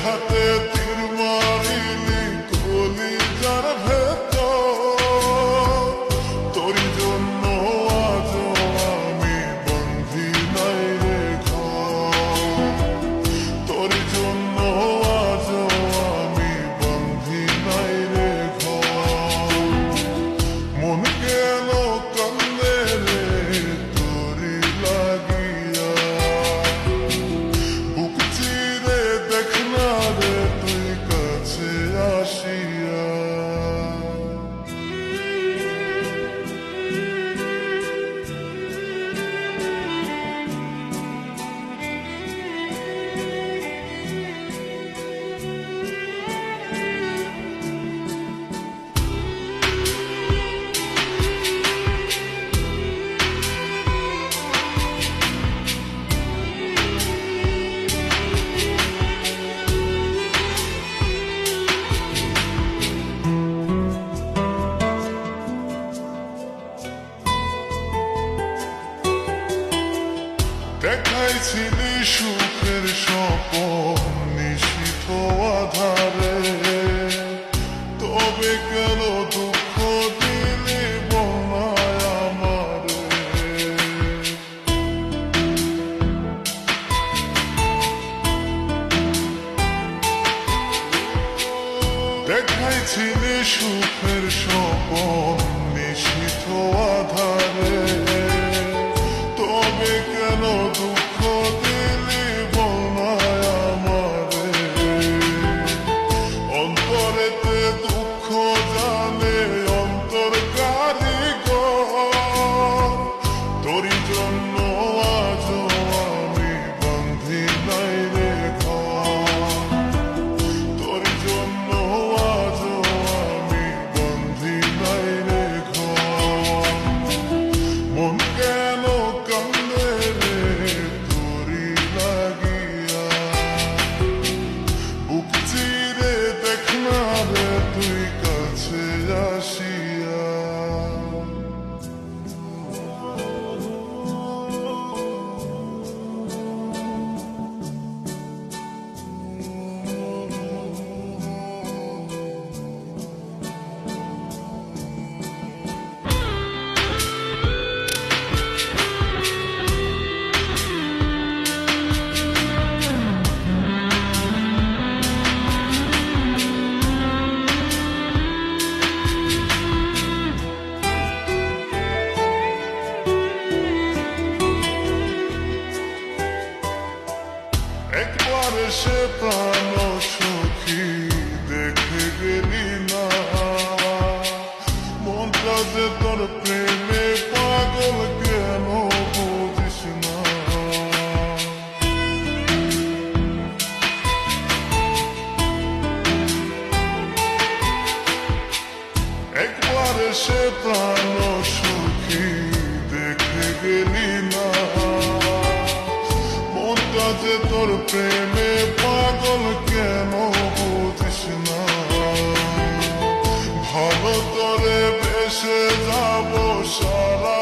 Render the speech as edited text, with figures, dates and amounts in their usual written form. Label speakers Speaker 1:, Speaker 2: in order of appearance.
Speaker 1: হাতে তীর মারিলি কলিজার ভেতর, তোরই জন্য আজ আমি বন্ধি নাই রে ঘর, তোরই জন্য আজ আমি বন্ধি নাই রে ঘর। মন গেল কান্দে রে তোরি লাগিয়া, বুক চিরে দেখ না রে তুই কাছে আসিয়া। দেখাইছিলি সুখের স্বপন নিশীথ আধারে, তবে কেন দুঃখ দিলি বনায় আমারে। দেখাইছিলি সুখের স্বপন নিশীথ আধারে, তবে কেন দুঃখ দিলি বনায় আমারে। অন্তরেতে দুঃখ জানে অন্তর কারিগর, তোরই জন্য আজ আমি বন্ধি নাই রে ঘর, তোরই জন্য আজ আমি বন্ধি নাই রে ঘর। মন কেন কান্দে রে তোরি লাগিয়া, বুক চিরে দেখ না রে তুই কাছে আসিয়া। একবার সে প্রাণ সখী দেখে গেলি না, মনটা যে তোর প্রেমে পাগল কেন বুঝিস না। একবার সে প্রাণ সখী দেখে গেলি না, মনটা যে তোর প্রেমে পাগল কেন বুঝিস না। ভালো তোরে বেসে যাব সারা